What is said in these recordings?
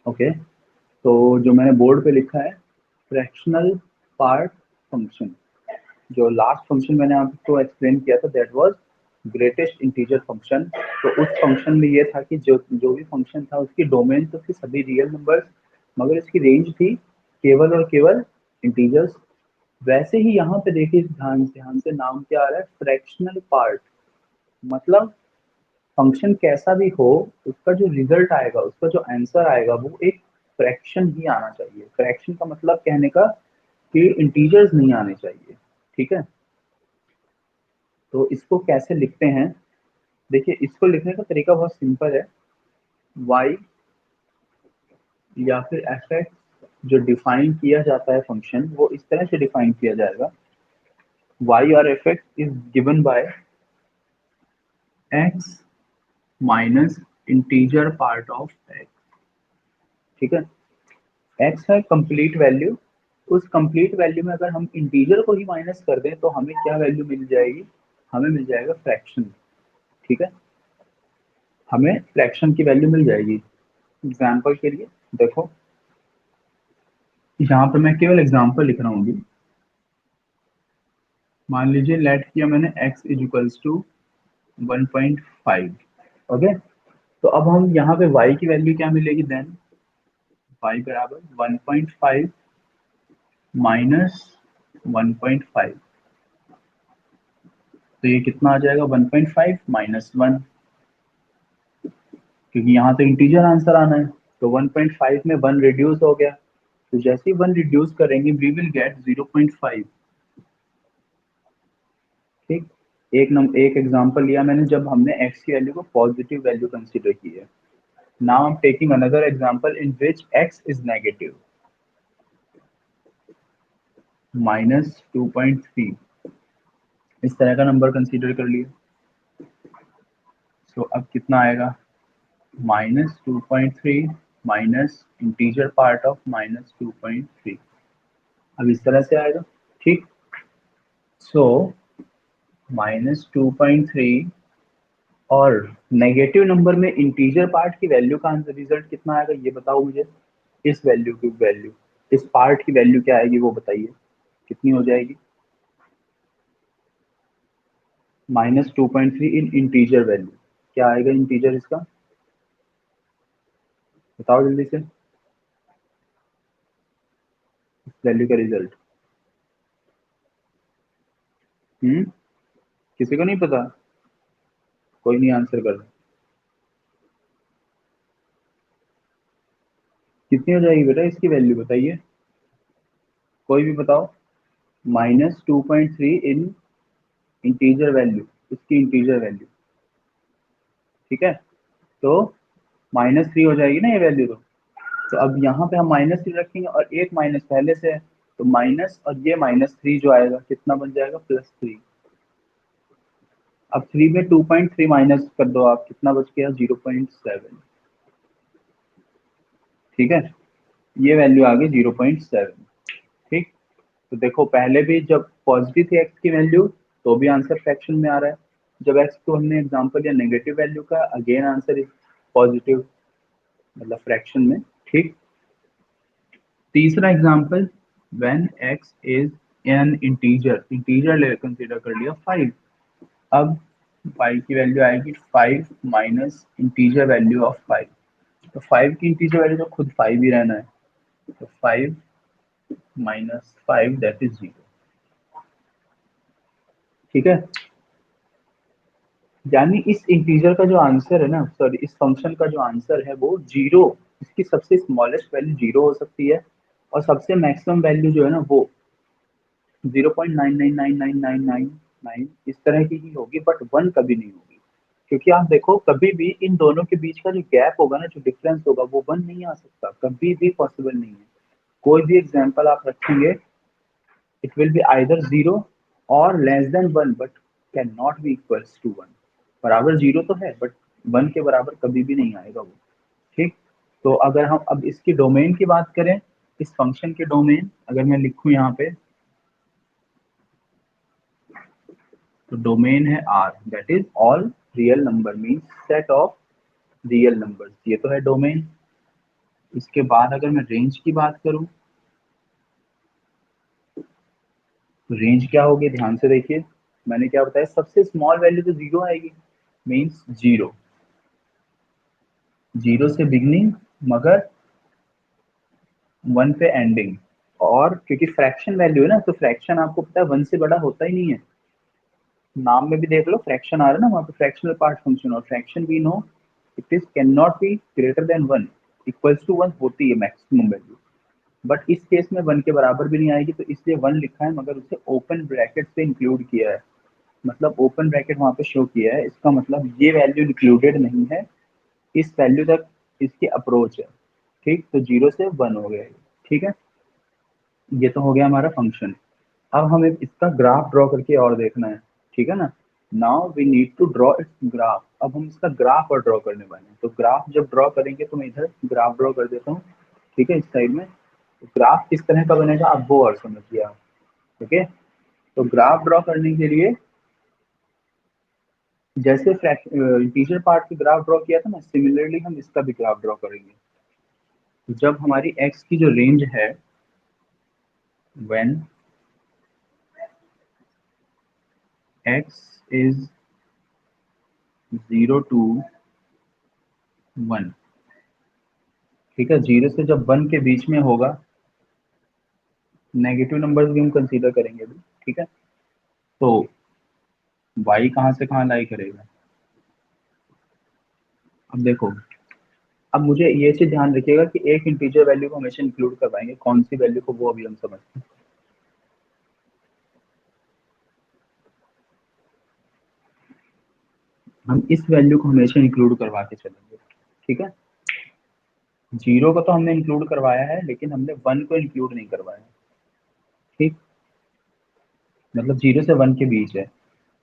Okay, तो जो मैंने बोर्ड पे लिखा है फ्रैक्शनल पार्ट फंक्शन, जो लास्ट फंक्शन मैंने आपको एक्सप्लेन किया था that was greatest integer function. तो उस फंक्शन में ये था कि जो जो भी फंक्शन था उसकी डोमेन तो थी सभी रियल नंबर्स, मगर इसकी रेंज थी केवल और केवल इंटीजर्स। वैसे ही यहाँ पे देखिए ध्यान से नाम क्या आ रहा है, फ्रैक्शनल पार्ट। मतलब फंक्शन कैसा भी हो, उसका जो रिजल्ट आएगा, उसका जो आंसर आएगा वो एक फ्रैक्शन ही आना चाहिए। फ्रैक्शन का मतलब कहने का कि इंटीजर्स नहीं आने चाहिए। ठीक है, तो इसको कैसे लिखते हैं, देखिए इसको लिखने का तरीका बहुत सिंपल है। y या फिर एफ एक्स जो डिफाइन किया जाता है फंक्शन, वो इस तरह से डिफाइन किया जाएगा, y और F x is given by x minus integer part of x। ठीक है, x है कंप्लीट वैल्यू, उस कंप्लीट वैल्यू में अगर हम इंटीजर को ही माइनस कर दें तो हमें क्या वैल्यू मिल जाएगी, हमें मिल जाएगा फ्रैक्शन। ठीक है, हमें फ्रैक्शन की वैल्यू मिल जाएगी। एग्जाम्पल के लिए देखो, यहाँ पे मैं केवल एग्जाम्पल लिख रहा हूँ अभी। मान लीजिए लेट किया मैंने x is equals to 1.5। Okay, तो अब हम यहाँ पे y की वैल्यू क्या मिलेगी देन, y बराबर 1.5 माइनस 1.5। तो ये कितना आ जाएगा, 1.5 माइनस 1, क्योंकि यहाँ तो इंटीजर आंसर आना है। तो 1.5 में 1 रिड्यूस हो गया, तो जैसे ही 1 रिड्यूस करेंगे वी विल गेट 0.5। ठीक, एक एग्जांपल लिया मैंने जब हमने x की वैल्यू को पॉजिटिव वैल्यू कंसीडर की है। Now I am taking another example in which x is negative, -2.3। इस तरह का नंबर कंसीडर कर लिया। सो अब कितना आएगा, -2.3 माइनस इंटीजर पार्ट ऑफ -2.3। अब इस तरह से आएगा। ठीक, सो -2.3 और नेगेटिव नंबर में इंटीजर पार्ट की वैल्यू का आंसर रिजल्ट कितना आएगा ये बताओ मुझे। इस वैल्यू की वैल्यू, इस पार्ट की वैल्यू क्या आएगी वो बताइए, कितनी हो जाएगी, -2.3 इन इंटीजर वैल्यू। क्या आएगा इंटीजर इसका, बताओ जल्दी से, इस वैल्यू का रिजल्ट। किसी को नहीं पता, कोई नहीं आंसर कर रहा। कितनी हो जाएगी बेटा इसकी वैल्यू बताइए, कोई भी बताओ। -2.3 इन इंटीजर वैल्यू, इसकी इंटीजर वैल्यू। ठीक है, तो -3 हो जाएगी ना ये वैल्यू। तो अब यहाँ पे हम -3 रखेंगे और एक माइनस पहले से है, तो माइनस और ये -3 जो आएगा कितना बन जाएगा, +3। अब 3 में 2.3 माइनस कर दो आप, कितना बच गया, 0.7। ठीक है, ये वैल्यू आ गई 0.7। ठीक, तो देखो पहले भी जब पॉजिटिव थी एक्स की वैल्यू तो भी आंसर फ्रैक्शन में आ रहा है, जब एक्स को हमने एग्जांपल लिया नेगेटिव वैल्यू का अगेन आंसर इज पॉजिटिव, मतलब फ्रैक्शन में। ठीक, तीसरा example, when x is an integer, integer consider कर लिया 5। अब 5 की वैल्यू आएगी 5 माइनस इंटीजर वैल्यू ऑफ 5। तो 5 की इंटीजर वैल्यू तो खुद 5 ही रहना है, तो 5 माइनस 5 दैट इज 0। ठीक है, यानी इस इंटीजर का जो आंसर है ना, सॉरी इस फंक्शन का जो आंसर है वो 0, इसकी सबसे स्मॉलेस्ट वैल्यू 0 हो सकती है और सबसे मैक्सिमम वैल्यू जो है ना वो 0.999999 इस तरह की ही होगी, बट 1 कभी नहीं होगी। क्योंकि आप देखो कभी भी इन दोनों के बीच का जो गैप होगा ना, जो डिफरेंस होगा वो 1 नहीं आ सकता, कभी भी पॉसिबल नहीं है। कोई भी एग्जांपल आप रखेंगे इट विल बी आइदर 0 और less than 1 but can not be equals to 1। बराबर 0 तो है बट 1 के बराबर कभी भी नहीं आएगा वो। ठीक, तो अगर हम अब इसकी डोमेन की बात करें, इस फंक्शन के डोमेन अगर मैं लिखूं यहाँ पे, तो डोमेन है R, that is all real number means set of real numbers, ये तो है डोमेन। इसके बाद अगर मैं रेंज की बात करूं तो रेंज क्या होगी, ध्यान से देखिए। मैंने क्या बताया, सबसे स्मॉल वैल्यू तो जीरो आएगी, मीन्स जीरो, जीरो से बिगनिंग मगर वन पे एंडिंग। और क्योंकि फ्रैक्शन वैल्यू है ना, तो फ्रैक्शन आपको पता है वन से बड़ा होता ही नहीं है। नाम में भी देख लो फ्रैक्शन आ रहा है ना वहाँ पे, फ्रैक्शनल पार्ट फंक्शन, और fraction we know it is can not be greater than one, equals to one होती है मैक्सिमम वैल्यू। बट इस केस में वन के बराबर भी नहीं आएगी, तो इसलिए वन लिखा है मगर उसे ओपन ब्रैकेट से इंक्लूड किया है, मतलब ओपन ब्रैकेट वहाँ पे शो किया है। इसका मतलब ये वैल्यू इंक्लूडेड नहीं है, इस वैल्यू तक इसकी अप्रोच है। ठीक, तो जीरो से वन हो गया ये। ठीक है, ये तो हो गया हमारा फंक्शन। अब हमें इसका ग्राफ ड्रॉ करके और देखना है, ठीक है ना। Now we need to draw its graph. अब हम इसका ग्राफ और ड्रॉ करने वाले हैं, तो ग्राफ जब ड्रॉ करेंगे तो मैं इधर ग्राफ ड्रॉ कर देता हूँ, ठीक है, इस साइड में। तो ग्राफ किस तरह का बनेगा अब वो और समझिए आप। ठीक है, तो ग्राफ ड्रॉ करने के लिए जैसे इंटीजर पार्ट की ग्राफ ड्रॉ किया था ना, सिमिलरली हम इसका भी ग्राफ ड्रॉ करेंगे। जब हमारी एक्स की जो रेंज है, व्हेन एक्स इज 0 to 1, ठीक है, जीरो से जब वन के बीच में होगा, नेगेटिव नंबर्स भी हम कंसीडर करेंगे अभी, ठीक है। तो y कहाँ से कहाँ लाई करेगा, अब देखो। अब मुझे ये चीज ध्यान रखिएगा कि एक इंटीजर वैल्यू को हमेशा इंक्लूड करवाएंगे, कौन सी वैल्यू को वो अभी हम समझते हैं। हम इस वैल्यू को हमेशा इंक्लूड करवा के चलेंगे, ठीक है। जीरो को तो हमने इंक्लूड करवाया है, लेकिन हमने वन को इंक्लूड नहीं करवाया, ठीक। मतलब जीरो से वन के बीच है।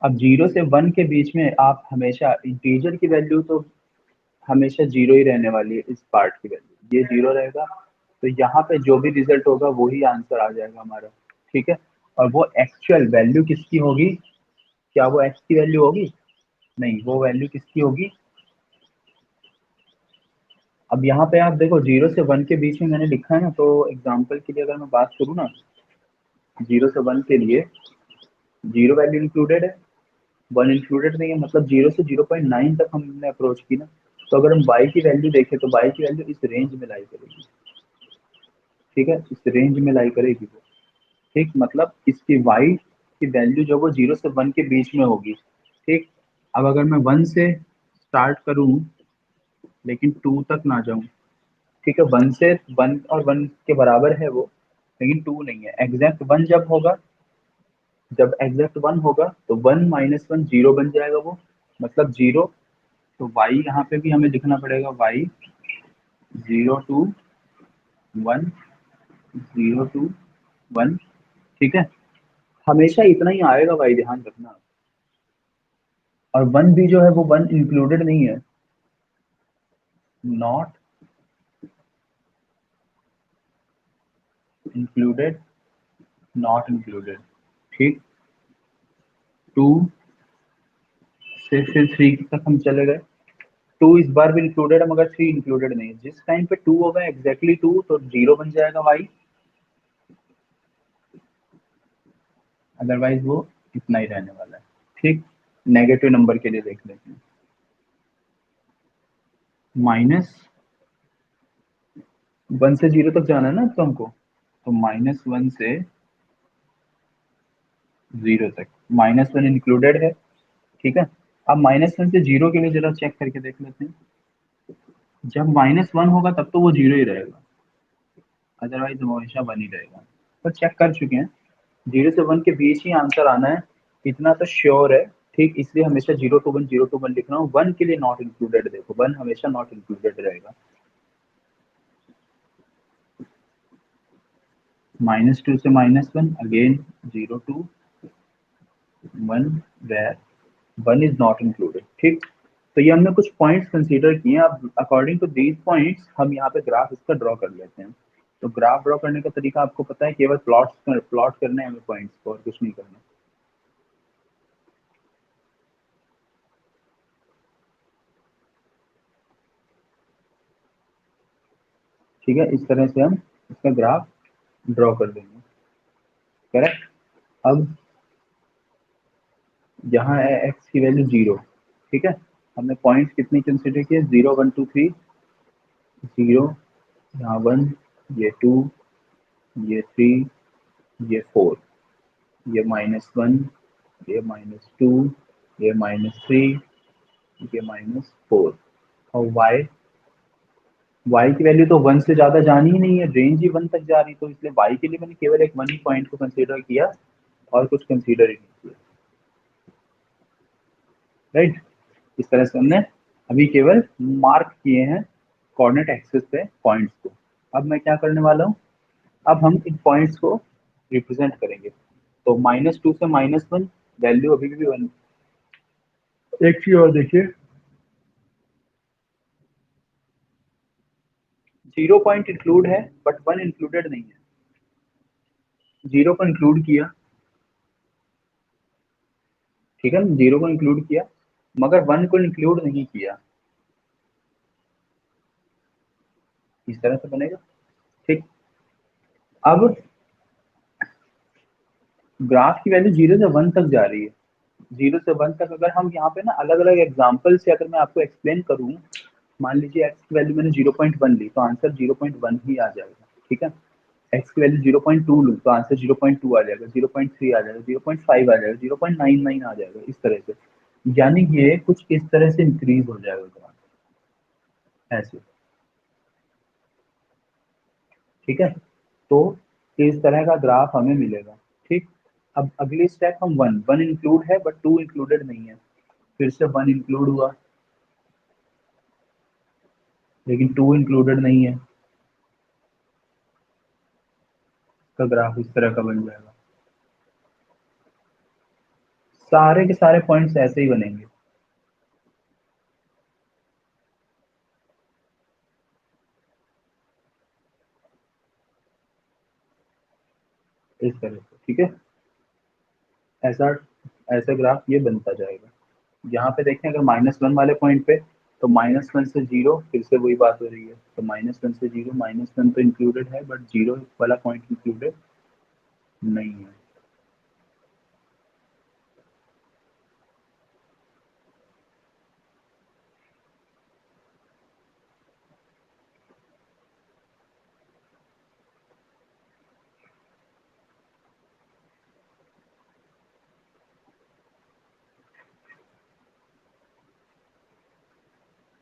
अब जीरो से वन के बीच में आप हमेशा इंटीजर की वैल्यू तो हमेशा जीरो ही रहने वाली है, इस पार्ट की वैल्यू ये जीरो रहेगा। तो यहाँ पे जो भी रिजल्ट होगा वही आंसर आ जाएगा हमारा, ठीक है। और वो एक्चुअल वैल्यू किसकी होगी, क्या वो एक्स की वैल्यू होगी, नहीं, वो वैल्यू किसकी होगी। अब यहाँ पे आप देखो, जीरो से वन के बीच में मैंने लिखा है ना, तो एग्जाम्पल के लिए अगर मैं बात करूँ ना, जीरो से वन के लिए जीरो वैल्यू इंक्लूडेड है, वन इंक्लूडेड नहीं है, मतलब जीरो से 0.9 तक हमने अप्रोच की ना। तो अगर हम y की वैल्यू देखें तो y की वैल्यू इस रेंज में लाई करेगी, ठीक है, इस रेंज में लाई करेगी वो। ठीक, मतलब इसकी y की वैल्यू जो वो जीरो से वन के बीच में होगी, ठीक। अब अगर मैं वन से स्टार्ट करूं लेकिन टू तक ना जाऊं, ठीक है, वन से वन और वन के बराबर है वो, लेकिन टू नहीं है। एग्जैक्ट वन जब होगा, जब एग्जैक्ट वन होगा तो वन माइनस वन जीरो बन जाएगा वो, मतलब जीरो। तो y यहाँ पे भी हमें लिखना पड़ेगा, y 0 to 1, 0 to 1, ठीक है। हमेशा इतना ही आएगा भाई, ध्यान रखना। और वन भी जो है वो वन इंक्लूडेड नहीं है, नॉट इंक्लूडेड, नॉट इंक्लूडेड, ठीक। टू से फिर थ्री तक हम चले गए, टू इस बार भी इंक्लूडेड है मगर थ्री इंक्लूडेड नहीं है। जिस टाइम पे टू होगा एग्जैक्टली टू, तो जीरो बन जाएगा वाई, अदरवाइज वो इतना ही रहने वाला है, ठीक। नेगेटिव नंबर के लिए देख लेते हैं, माइनस वन से जीरो तक जाना है ना तो हमको, तो माइनस वन से जीरो तक, माइनस वन इंक्लूडेड है, ठीक है। अब माइनस वन से जीरो के लिए जरा चेक करके देख लेते हैं। जब माइनस वन होगा तब तो वो जीरो ही रहेगा, अदरवाइज वो हमेशा वन ही रहेगा। तो चेक कर चुके हैं, जीरो से वन के बीच ही आंसर आना है, इतना तो श्योर है, ठीक। इसलिए हमेशा 0 to 1, 0 to 1 लिख रहा हूँ। वन के लिए नॉट इंक्लूडेड, देखो वन हमेशा नॉट इंक्लूडेड रहेगा। माइनस टू से minus one, again 0 to 1, where one is not included, ठीक। तो ये हमने कुछ पॉइंट्स कंसीडर किए हैं। अब अकॉर्डिंग टू दीज पॉइंट्स हम यहाँ पे ग्राफ इसका ड्रॉ कर लेते हैं। तो ग्राफ ड्रॉ करने का तरीका आपको पता है, केवल प्लॉट करने हैं हमें पॉइंट्स को, और कुछ नहीं करना। ठीक है, इस तरह से हम इसका ग्राफ ड्रॉ कर देंगे। करेक्ट। अब यहाँ है एक्स की वैल्यू 0। ठीक है, हमने पॉइंट्स कितनी कंसिडर किए, 0 1 2 3। 0, यहाँ 1, ये 2, ये 3, ये 4, ये -1, ये -2, ये -3, ये -4। और y की वैल्यू तो 1 से ज्यादा जानी ही नहीं है, रेंज ही 1 तक जा रही, तो इसलिए y के लिए मैंने केवल एक 1 ही पॉइंट को कंसीडर किया और कुछ कंसीडर ही नहीं किया। राइट, इस तरह से हमने अभी केवल मार्क किए हैं कोऑर्डिनेट एक्सिस पे पॉइंट्स को। अब मैं क्या करने वाला हूँ, अब हम इन पॉइंट्स को रिप्रेजेंट करेंगे। तो -2 से -1 वैल्यू अभी भी 1। एक चीज और देखिए, 0 पॉइंट इंक्लूड है बट 1 इंक्लूडेड नहीं है। 0 को इंक्लूड किया, ठीक है, 0 को इंक्लूड किया मगर 1 को इंक्लूड नहीं किया। इस तरह से बनेगा। ठीक, अब ग्राफ की वैल्यू 0 से 1 तक जा रही है। 0 से 1 तक अगर हम यहाँ पे ना अलग अलग एग्जाम्पल से अगर मैं आपको एक्सप्लेन करूँ, मान लीजिए एक्स की वैल्यू मैंने 0.1 ली तो आंसर 0.1 ही आ जाएगा। ठीक है, एक्स की वैल्यू 0.2 लूँ तो आंसर 0.2 आ जाएगा, 0.3 आ जाएगा, 0.5 आ जाएगा, 0.99 आ जाएगा, इस तरह से। यानी ये कुछ इस तरह से इंक्रीज हो जाएगा ग्राफ, ऐसे। ठीक है, तो इस तरह का ग्राफ हमें मिलेगा। ठीक, अब अगली स्टेप हम वन वन इंक्लूड है बट टू इंक्लूडेड नहीं है, फिर से वन इंक्लूड हुआ लेकिन टू इंक्लूडेड नहीं है, का ग्राफ इस तरह का बन जाएगा। सारे के सारे पॉइंट्स ऐसे ही बनेंगे, इस तरह से। ठीक है, ऐसा ऐसा ग्राफ ये बनता जाएगा। यहाँ पे देखें अगर -1 वाले पॉइंट पे, तो -1 से 0 फिर से वही बात हो रही है, तो -1 से 0, -1 तो इंक्लूडेड है बट 0 वाला पॉइंट इंक्लूडेड नहीं है।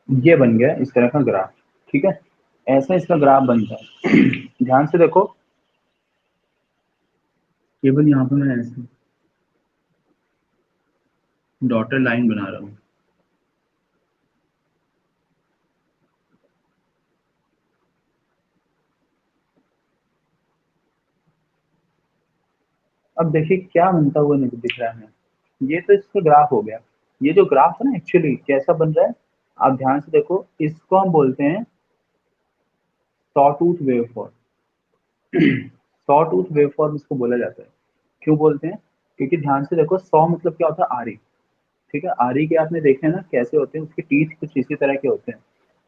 ये बन गया इस तरह का ग्राफ। ठीक है, ऐसा इसका ग्राफ बनता है। ध्यान से देखो, केवल यहाँ पे मैं ऐसे डॉटेड लाइन बना रहा हूँ। अब देखिए क्या बनता हुआ नहीं दिख रहा है हमें। ये तो इसका ग्राफ हो गया। ये जो ग्राफ है ना एक्चुअली कैसा बन रहा है, आप ध्यान से देखो, इसको हम बोलते हैं saw tooth waveform. Saw tooth waveform इसको बोला जाता है। क्यों बोलते हैं, क्योंकि ध्यान से देखो, सॉ मतलब क्या होता है, आरी। ठीक है, आरी के आपने देखे हैं ना कैसे होते हैं, उसके टीथ कुछ इसी तरह के होते हैं,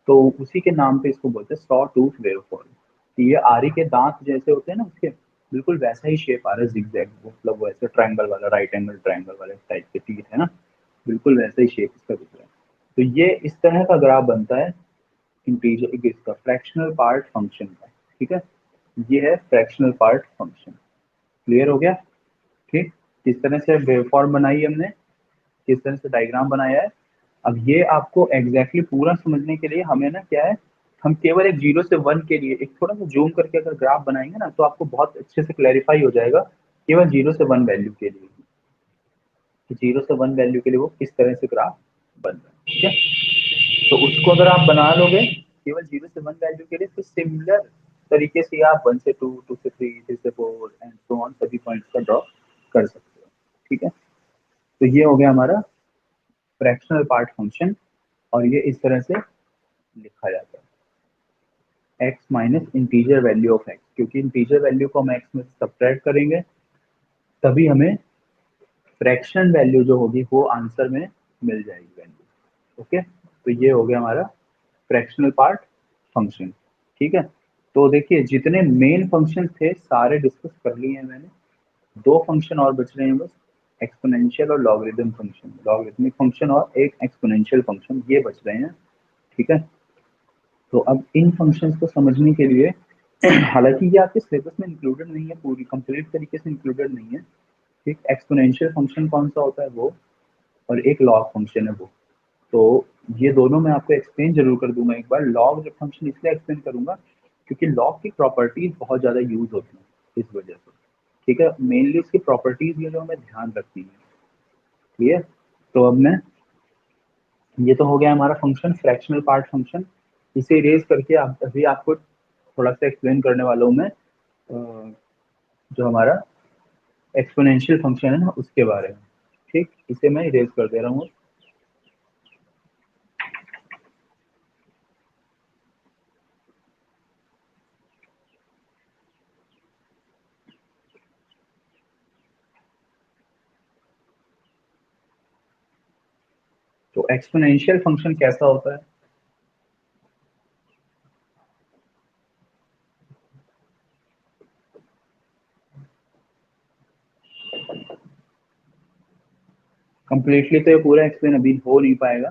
तो उसी के नाम पे इसको बोलते हैं सॉ टूथ वेवफॉर्म। कि ये आरी के दांत जैसे होते हैं ना उसके, बिल्कुल वैसा ही शेप आ रहा है, जिगजैग, मतलब वैसे ट्रायंगल वाला, राइट एंगल ट्रायंगल वाले टाइप के टीथ है ना, बिल्कुल वैसा ही शेप इसका दिख रहा है। तो ये इस तरह का ग्राफ बनता है इंटीजर इसका फ्रैक्शनल पार्ट फंक्शन का। ठीक है, ये है फ्रैक्शनल पार्ट फंक्शन। क्लियर हो गया। ठीक, किस तरह से वेवफॉर्म बनाई हमने, किस तरह से डायग्राम बनाया है। अब ये आपको एग्जैक्टली पूरा समझने के लिए हमें ना क्या है, हम केवल एक 0 से 1 के लिए एक थोड़ा सा जूम करके अगर ग्राफ बनाएंगे ना तो आपको बहुत अच्छे से क्लैरिफाई हो जाएगा, केवल 0 से 1 वैल्यू के लिए, कि 0 से 1 वैल्यू के लिए वो किस तरह से ग्राफ बन रहा है। ठीक है, तो उसको अगर आप बना लोगे केवल 0 से 1 वैल्यू के लिए, तो सिमिलर तरीके से आप 1 से 2, 2 से 3, 3 से 4 एंड सो ऑन सभी पॉइंट्स का ड्रॉ कर सकते हो। ठीक है, तो ये हो गया हमारा फ्रैक्शनल पार्ट फंक्शन, और ये इस तरह से लिखा जाता है, x minus integer value of x, क्योंकि इंटीजर वैल्यू को हम एक्स में सब्ट्रैक्ट करेंगे तभी हमें फ्रैक्शन वैल्यू जो होगी वो आंसर में मिल जाएगी वैल्यू। ओके, तो ये हो गया हमारा फ्रैक्शनल पार्ट फंक्शन। ठीक है, तो देखिए जितने मेन फंक्शन थे सारे डिस्कस कर लिए हैं मैंने, दो फंक्शन और बच रहे हैं बस, एक्सपोनेंशियल और लॉगरिदम फंक्शन, लॉगरिथमिक फंक्शन और एक एक्सपोनेंशियल फंक्शन, ये बच रहे हैं। ठीक है, तो अब इन फंक्शंस को समझने के लिए हालांकि ये आपके सिलेबस में इंक्लूडेड नहीं है, पूरी कंप्लीट तरीके से इंक्लूडेड नहीं है। ठीक, एक्सपोनेंशियल फंक्शन कौन सा होता है वो, और एक लॉग फंक्शन है वो, तो ये दोनों मैं आपको एक्सप्लेन जरूर कर दूंगा एक बार। लॉग फंक्शन इसलिए एक्सप्लेन करूंगा क्योंकि लॉग की प्रॉपर्टीज बहुत ज्यादा यूज होती हैं इस वजह से। ठीक है, मेनली इसकी प्रॉपर्टीज ये जो हमें ध्यान रखनी है। क्लियर? तो अब मैं, ये तो हो गया हमारा फंक्शन, फ्रैक्शनल पार्ट फंक्शन। इसे इरेज करके आप अभी आपको थोड़ा सा एक्सप्लेन करने वाला हूँ मैं, जो हमारा एक्सपोनेंशियल फंक्शन है ना उसके बारे में। ठीक, इसे मैं इरेज कर दे रहा हूँ। तो एक्सपोनेंशियल फंक्शन कैसा होता है? कंप्लीटली तो ये पूरा एक्सप्लेन अभी हो नहीं पाएगा,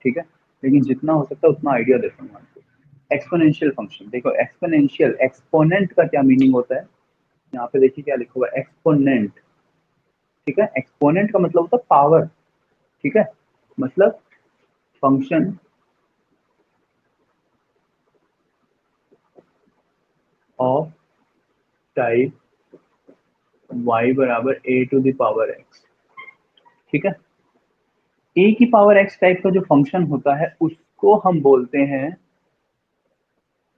ठीक है, लेकिन जितना हो सकता है उतना आइडिया देता हूँ आपको। एक्सपोनेंशियल फंक्शन देखो, एक्सपोनेंशियल, एक्सपोनेंट का क्या मीनिंग होता है, यहाँ पे देखिए क्या लिखा हुआ है, एक्सपोनेंट। ठीक है, एक्सपोनेंट का मतलब होता है पावर। ठीक है, मतलब फंक्शन ऑफ टाइप y बराबर a to the power x। ठीक है, a की पावर x टाइप का जो फंक्शन होता है उसको हम बोलते हैं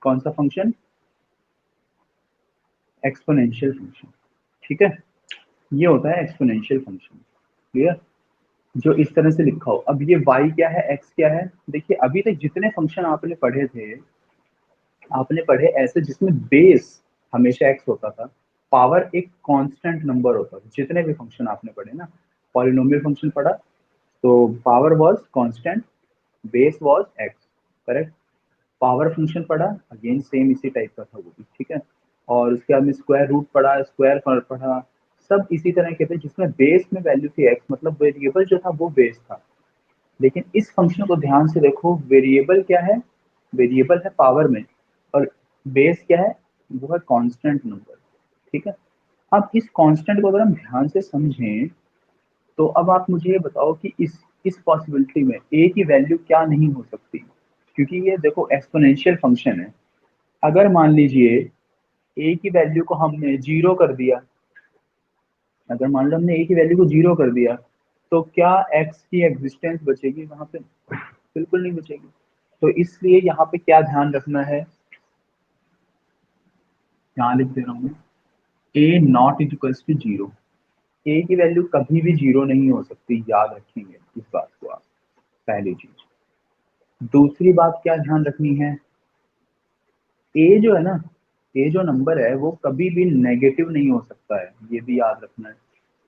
कौन सा फंक्शन? Exponential function. ठीक है, ये होता है एक्सपोनेंशियल फंक्शन। क्लियर? जो इस तरह से लिखा हो। अब ये y क्या है, x क्या है? देखिए अभी तक जितने फंक्शन आपने पढ़े थे, आपने पढ़े ऐसे जिसमें बेस हमेशा x होता था, पावर एक कांस्टेंट नंबर होता था। जितने भी फंक्शन आपने पढ़े ना, पॉलिनोमियल फंक्शन पढ़ा तो power was constant, base was x, correct. Power function पढ़ा, अगेन सेम इसी टाइप का था वो भी। ठीक है, और उसके बाद में स्क्वायर रूट पढ़ा, स्क्वायर पढ़ा, सब इसी तरह के थे जिसमें बेस में वैल्यू थी x, मतलब वेरिएबल जो था वो बेस था। लेकिन इस फंक्शन को ध्यान से देखो, वेरिएबल क्या है? वेरिएबल है पावर में, और बेस क्या है? वो है कांस्टेंट नंबर। ठीक है, अब इस कांस्टेंट को अगर हम ध्यान से समझें तो अब आप मुझे ये बताओ कि इस पॉसिबिलिटी में a की वैल्यू क्या नहीं हो सकती? क्योंकि ये देखो एक्सपोनेंशियल फंक्शन है। अगर मान लीजिए a की वैल्यू को हमने जीरो कर दिया, अगर मान लो हमने a की वैल्यू को जीरो कर दिया, तो क्या x की एग्जिस्टेंस बचेगी वहां पे? बिल्कुल नहीं बचेगी। तो इसलिए यहाँ पे क्या ध्यान रखना है, यहाँ लिख दे रहा हूँ, a not equals to zero. a की वैल्यू कभी भी जीरो नहीं हो सकती, याद रखेंगे इस बात को आप। पहली चीज। दूसरी बात क्या ध्यान रखनी है, a जो है ना, a जो नंबर है वो कभी भी नेगेटिव नहीं हो सकता है, ये भी याद रखना है।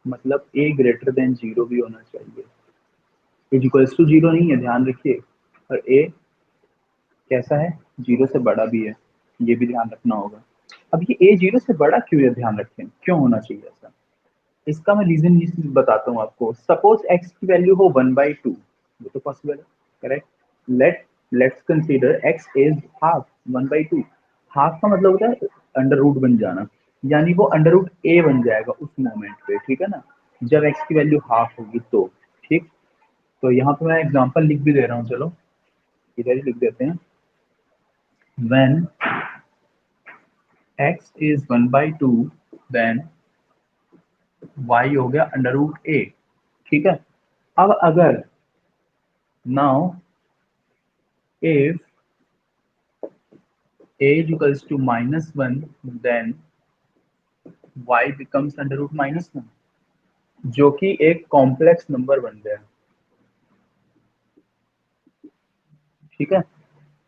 मतलब a ग्रेटर देन जीरो भी होना चाहिए, इक्वल्स टू जीरो नहीं है, ध्यान रखिए। और a कैसा है, जीरो से बड़ा भी है, ये भी ध्यान रखना होगा। अब ये a जीरो से बड़ा क्यों है, ध्यान रखें क्यों होना चाहिए ऐसा। इसका मैं रीजन बताता हूँ आपको। सपोज x की वैल्यू हो 1/2, वो तो पॉसिबल है, correct. Let's consider x is half 1/2। Half का मतलब होता है अंडर रूट बन जाना, यानी वो अंडर रूट a बन जाएगा उस मोमेंट पे, ठीक है ना, जब x की वैल्यू हाफ होगी तो। ठीक, तो यहाँ पे मैं एग्जांपल लिख भी दे रहा हूँ, चलो इधर ही लिख देते हैं। when x is 1/2 then y हो गया अंडर रूट a। ठीक है, अब अगर now if a is equals to -1 then y becomes under root -1, जो कि एक कॉम्प्लेक्स नंबर बन गया। ठीक है,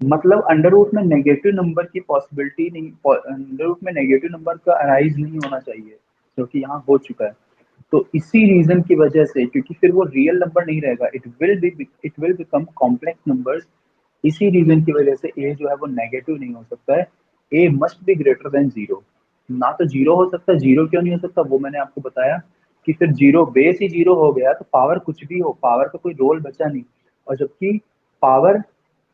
मतलब अंडर रूट में नेगेटिव नंबर की पॉसिबिलिटी नहीं, अंडर रूट में नेगेटिव नंबर का अराइज नहीं होना चाहिए, जो कि यहाँ हो चुका है। तो इसी रीजन की वजह से, क्योंकि फिर वो रियल नंबर नहीं रहेगा, it will become complex numbers. इसी रीजन की वजह से ए जो है वो नेगेटिव नहीं हो सकता है। A must be greater than zero. ना तो जीरो हो सकता, जीरो क्यों नहीं हो सकता वो मैंने आपको बताया कि फिर जीरो, बेस ही जीरो हो गया तो पावर कुछ भी हो, पावर का कोई रोल बचा नहीं। और जबकि पावर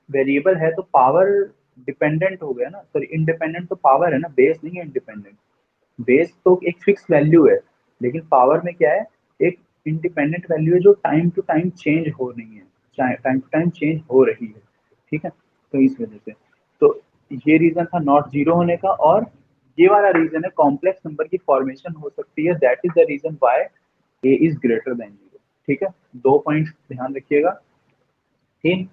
वेरिएबल है तो पावर डिपेंडेंट हो गया ना, सॉरी इंडिपेंडेंट तो पावर है ना, बेस नहीं है इंडिपेंडेंट। बेस तो एक फिक्स वैल्यू है, लेकिन पावर में क्या है, एक इंडिपेंडेंट वैल्यू है जो टाइम टू टाइम चेंज हो रही है, टाइम टू टाइम चेंज हो रही है। ठीक है, तो इस वजह से तो ये रीजन था नॉट जीरो होने का, और ये वाला रीजन है कॉम्प्लेक्स नंबर की फॉर्मेशन हो सकती है, that is the reason why a is greater than zero. ठीक है, दो पॉइंट्स ध्यान रखिएगा। ठीक,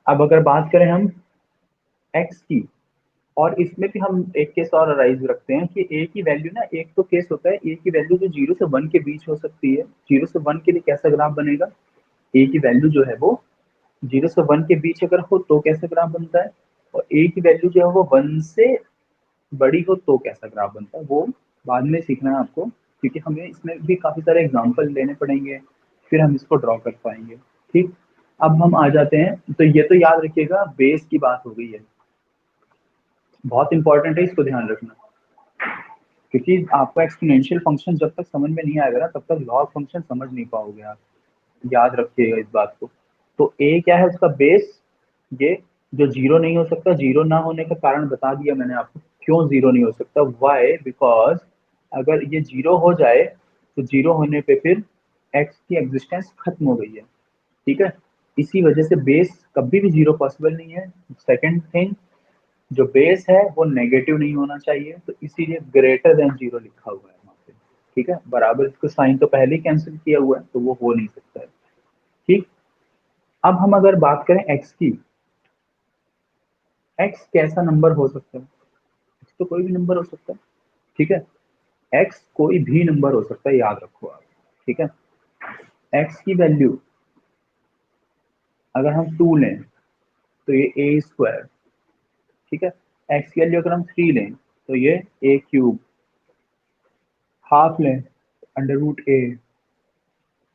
अब अगर बात करें हम एक्स की, और इसमें भी हम एक केस और अराइज रखते हैं कि ए की वैल्यू ना, एक तो केस होता है ए की वैल्यू जो 0 से 1 के बीच हो सकती है। 0 से 1 के लिए कैसा ग्राफ बनेगा, ए की वैल्यू जो है वो 0 से 1 के बीच अगर हो तो कैसा ग्राफ बनता है, और ए की वैल्यू जो है वो 1 से बड़ी हो तो कैसा ग्राफ बनता है, वो बाद में सीखना है आपको, क्योंकि हमें इसमें भी काफी सारे एग्जाम्पल लेने पड़ेंगे, फिर हम इसको ड्रॉ कर पाएंगे। ठीक, अब हम आ जाते हैं, तो ये तो याद रखिएगा बेस की बात हो गई है, बहुत इंपॉर्टेंट है, इसको ध्यान रखना, क्योंकि आपको एक्सपोनेंशियल फंक्शन जब तक समझ में नहीं आएगा ना तब तक लॉग फंक्शन समझ नहीं पाओगे आप, याद रखिएगा इस बात को। तो ए क्या है उसका बेस, ये जो जीरो नहीं हो सकता, जीरो ना होने का कारण बता दिया मैंने आपको, क्यों जीरो नहीं हो सकता, वाई, बिकॉज अगर ये जीरो हो जाए तो जीरो होने पे फिर एक्स की एग्जिस्टेंस खत्म हो गई है। ठीक है, इसी वजह से बेस कभी भी जीरो पॉसिबल नहीं है। सेकंड थिंग, जो बेस है वो नेगेटिव नहीं होना चाहिए, तो इसीलिए ग्रेटर देन जीरो लिखा हुआ है वहाँ पे। ठीक है, बराबर इसको साइन तो पहले ही कैंसिल किया हुआ है तो वो हो नहीं सकता है। ठीक, अब हम अगर बात करें एक्स की, एक्स कैसा नंबर हो सकता है, एक्स तो कोई भी नंबर हो सकता है। ठीक है, एक्स कोई भी नंबर हो सकता है, याद रखो आप। ठीक है, एक्स की वैल्यू अगर हम 2 लें तो ये ए स्क्वायर। ठीक है, एक्स की वैल्यू अगर हम 3 लें तो ये ए क्यूब, हाफ लें अंडर रूट ए,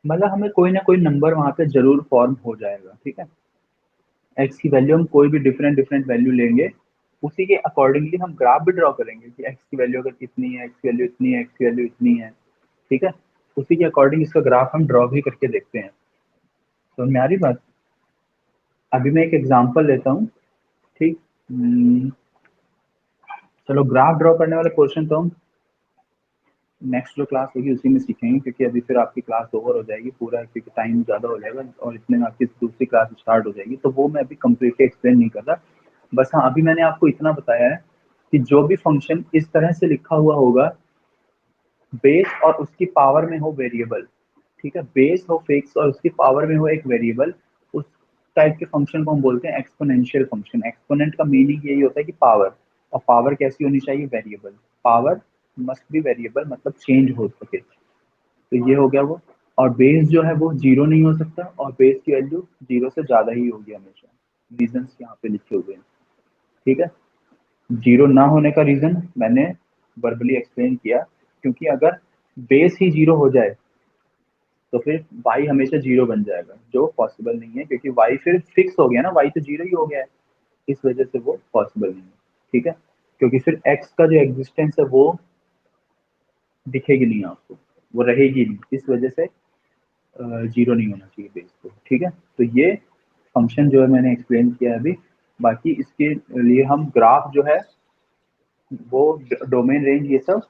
मतलब हमें कोई ना कोई नंबर वहां पे जरूर फॉर्म हो जाएगा। ठीक है, एक्स की वैल्यू हम कोई भी डिफरेंट डिफरेंट वैल्यू लेंगे, उसी के अकॉर्डिंगली हम ग्राफ भी ड्रॉ करेंगे कि एक्स की वैल्यू अगर इतनी है, एक्स की वैल्यू इतनी है, एक्स की वैल्यू इतनी है। ठीक है, उसी के अकॉर्डिंग इसका ग्राफ हम ड्रॉ भी करके देखते हैं। तो मैं आ रही बात, अभी मैं एक एग्जांपल लेता हूँ। ठीक, चलो ग्राफ ड्रॉ करने वाले क्वेश्चन तो हम नेक्स्ट जो क्लास होगी उसी में सीखेंगे, क्योंकि अभी फिर आपकी क्लास ओवर हो जाएगी पूरा, क्योंकि टाइम ज़्यादा हो जाएगा और इतने में आपकी दूसरी क्लास स्टार्ट हो जाएगी, तो वो मैं अभी कम्प्लीटली एक्सप्लेन नहीं कर रहा। बस हाँ, अभी मैंने आपको इतना बताया है कि जो भी फंक्शन इस तरह से लिखा हुआ होगा, बेस और उसकी पावर में हो वेरिएबल, ठीक है, बेस हो फिक्स और उसकी पावर में हो एक वेरिएबल, उस टाइप के फंक्शन को हम बोलते हैं एक्सपोनेंशियल फंक्शन। एक्सपोनेंट का मीनिंग यही होता है कि पावर, और पावर कैसी होनी चाहिए, variable, power must be variable, मतलब चेंज हो सके। तो ये हो गया वो, और बेस जो है वो जीरो नहीं हो सकता, और बेस की वैल्यू जीरो से ज्यादा ही होगी हमेशा। रीजंस यहाँ पे लिखे हुए हैं। ठीक है, जीरो ना होने का रीजन मैंने वर्बली एक्सप्लेन किया, क्योंकि अगर बेस ही जीरो हो जाए तो फिर y हमेशा जीरो बन जाएगा, जो पॉसिबल नहीं है, क्योंकि y फिर फिक्स हो गया ना, y तो जीरो ही हो गया है, इस वजह से वो पॉसिबल नहीं है। ठीक है, क्योंकि फिर x का जो एग्जिस्टेंस है वो दिखेगी नहीं आपको, वो रहेगी नहीं, इस वजह से जीरो नहीं होना चाहिए बेस को। ठीक है, तो ये फंक्शन जो है मैंने एक्सप्लेन किया है अभी, बाकी इसके लिए हम ग्राफ जो है वो, डोमेन रेंज, ये सब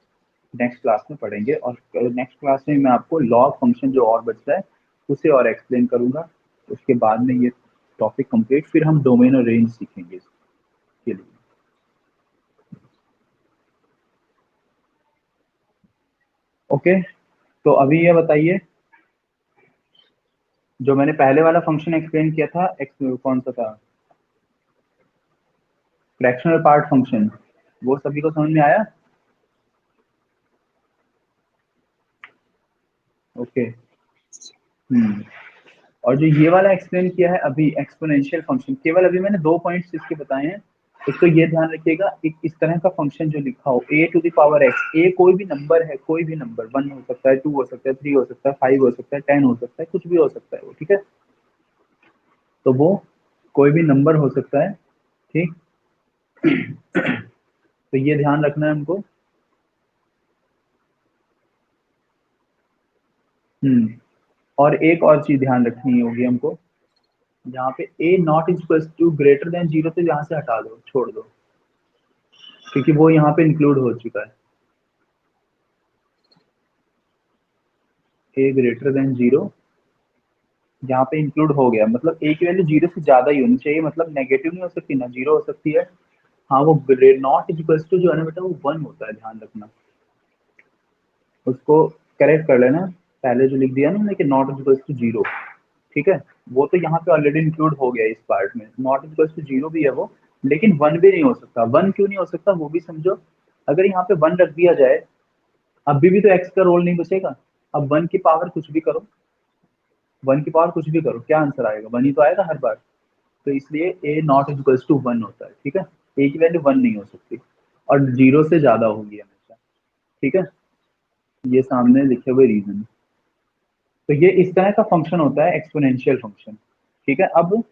नेक्स्ट क्लास में पढ़ेंगे, और नेक्स्ट क्लास में मैं आपको लॉग फंक्शन जो और बचता है उसे और एक्सप्लेन करूंगा। उसके बाद में ये टॉपिक कंप्लीट, फिर हम डोमेन और रेंज सीखेंगे इसके लिए। ओके, तो अभी ये बताइए, जो मैंने पहले वाला फंक्शन एक्सप्लेन किया था, एक्स कौन सा था, फ्रैक्शनल पार्ट फंक्शन, वो सभी को समझ में आया। ओके, और जो ये वाला एक्सप्लेन किया है अभी एक्सपोनेंशियल फंक्शन, केवल अभी मैंने दो पॉइंट्स इसके बताए हैं। एक तो ये ध्यान रखिएगा, एक इस तरह का फंक्शन जो लिखा हो ए टू द पावर एक्स, ए कोई भी नंबर है, कोई भी नंबर, 1 हो सकता है, 2 हो सकता है, 3 हो सकता है, 5 हो सकता है, 10 हो सकता है, कुछ भी हो सकता है वो। ठीक है, तो वो कोई भी नंबर हो सकता है। ठीक, तो ये ध्यान रखना है हमको। और एक और चीज ध्यान रखनी होगी हमको, यहाँ पे a not equals to greater than zero, तो यहाँ से हटा दो, छोड़ दो, क्योंकि वो यहाँ पे इंक्लूड हो चुका है। ए ग्रेटर देन जीरो यहाँ पे इंक्लूड हो गया, मतलब ए की वैल्यू जीरो से ज्यादा ही होनी चाहिए, मतलब नेगेटिव नहीं हो सकती ना जीरो हो सकती है। हाँ वो नॉट इक्वल्स टू जो है ना बेटा वो वन होता है, ध्यान रखना। उसको करेक्ट कर लेना, पहले जो लिख दिया ना हमने कि नॉट इक्वल्स टू जीरो, ठीक है, वो तो यहाँ पे ऑलरेडी इंक्लूड हो गया इस पार्ट में, नॉट इक्वल्स टू जीरो भी है वो, लेकिन वन भी नहीं हो सकता। वन क्यों नहीं हो सकता वो भी समझो। अगर यहाँ पे वन रख दिया जाए, अभी भी तो एक्स का रोल नहीं बचेगा। अब वन की पावर कुछ भी करो, वन की पावर कुछ भी करो, क्या आंसर आएगा, वन ही तो आएगा हर बार। तो इसलिए ए नॉट इक्वल्स टू वन होता है, ठीक है। ए की वैल्यू वन नहीं हो सकती, और जीरो से ज्यादा होगी हमेशा, ठीक है। ये सामने लिखे हुए रीजन। तो ये इस तरह का फंक्शन होता है एक्सपोनेंशियल फंक्शन, ठीक है। अब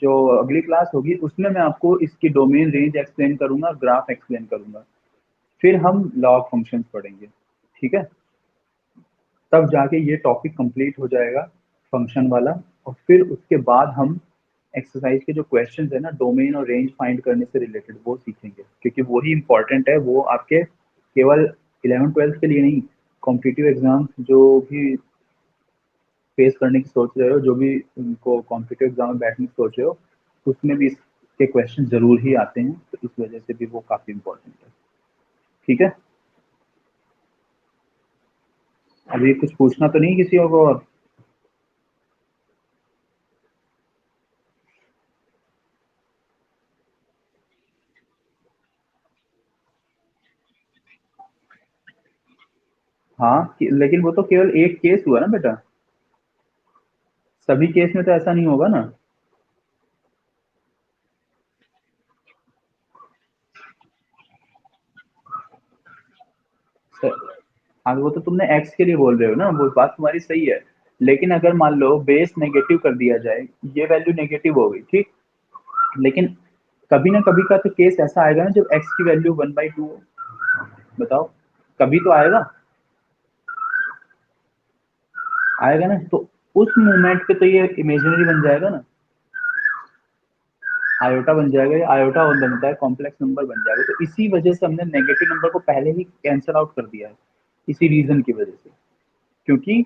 जो अगली क्लास होगी उसमें मैं आपको इसकी डोमेन रेंज एक्सप्लेन करूंगा, ग्राफ एक्सप्लेन करूंगा, फिर हम लॉग फंक्शंस पढ़ेंगे, ठीक है। तब जाके ये टॉपिक कंप्लीट हो जाएगा फंक्शन वाला, और फिर उसके बाद हम एक्सरसाइज के जो क्वेश्चंस है ना डोमेन और रेंज फाइंड करने से रिलेटेड वो सीखेंगे, क्योंकि वही इंपॉर्टेंट है, वो आपके केवल 11th 12th के लिए नहीं, कॉम्पिटिटिव एग्जाम जो भी फेस करने की सोच रहे हो, जो भी उनको कॉम्पिटिटिव एग्जाम में बैठने की सोच रहे हो, उसमें भी इसके क्वेश्चन जरूर ही आते हैं, तो इस वजह से भी वो काफी इंपॉर्टेंट है, ठीक है। अभी कुछ पूछना तो नहीं किसी को और? हाँ लेकिन वो तो केवल एक केस हुआ ना बेटा, सभी केस में तो ऐसा नहीं होगा ना। हाँ वो तो तुमने एक्स के लिए बोल रहे हो ना, वो बात तुम्हारी सही है, लेकिन अगर मान लो बेस नेगेटिव कर दिया जाए, ये वैल्यू नेगेटिव हो गई, ठीक, लेकिन कभी ना कभी का तो केस ऐसा आएगा ना जब एक्स की वैल्यू 1/2 हो, बताओ, कभी तो आएगा, आएगा ना, तो उस मोमेंट पे तो ये इमेजिनरी बन जाएगा ना, आयोटा बन जाएगा, ये आयोटा और बनता है कॉम्प्लेक्स नंबर बन जाएगा, तो इसी वजह से हमने नेगेटिव नंबर को पहले ही कैंसिल आउट कर दिया है, इसी रीजन की वजह से। क्योंकि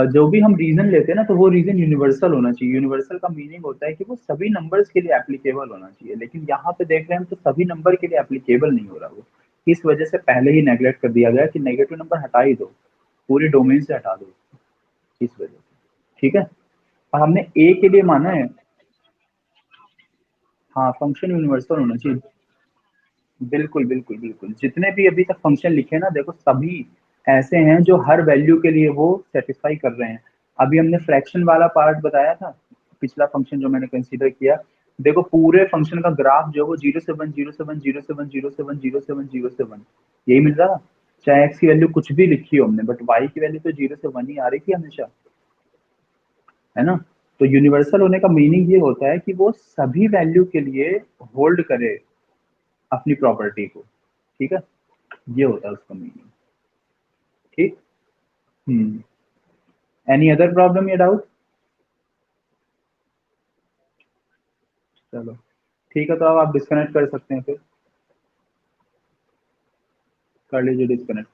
जो भी हम रीजन लेते हैं ना तो वो रीजन यूनिवर्सल होना चाहिए, यूनिवर्सल का मीनिंग होता है कि वो सभी नंबर्स के लिए एप्लीकेबल होना चाहिए, लेकिन यहाँ पे देख रहे हैं हम तो सभी नंबर के लिए एप्लीकेबल नहीं हो रहा वो, इस वजह से पहले ही नेग्लेक्ट कर दिया गया कि नेगेटिव नंबर हटा ही दो, पूरे डोमेन से हटा दो, इस वजह से, ठीक है। और हमने ए के लिए माना है, हाँ फंक्शन यूनिवर्सल होना चाहिए, बिल्कुल बिल्कुल बिल्कुल, जितने भी अभी तक फंक्शन लिखे ना देखो सभी ऐसे हैं जो हर वैल्यू के लिए वो सेटिस्फाई कर रहे हैं। अभी हमने फ्रैक्शन वाला पार्ट बताया था, पिछला फंक्शन जो मैंने कंसीडर किया, देखो पूरे फंक्शन का ग्राफ जो वो 0 से 1 0 से 1 0 से 1 0 से 1 0 से 1 0 से 1 यही मिल रहा था, चाहे एक्स की वैल्यू कुछ भी लिखी हो हमने, बट वाई की वैल्यू तो 0 से 1 ही आ रही थी हमेशा, है ना। तो यूनिवर्सल होने का मीनिंग ये होता है कि वो सभी वैल्यू के लिए होल्ड करे अपनी प्रॉपर्टी को, ठीक है, ये होता है उसका मीनिंग, ठीक। हम्म। एनी अदर प्रॉब्लम या डाउट? चलो ठीक है, तो अब आप डिस्कनेक्ट कर सकते हैं, फिर कर लीजिए डिस्कनेक्ट।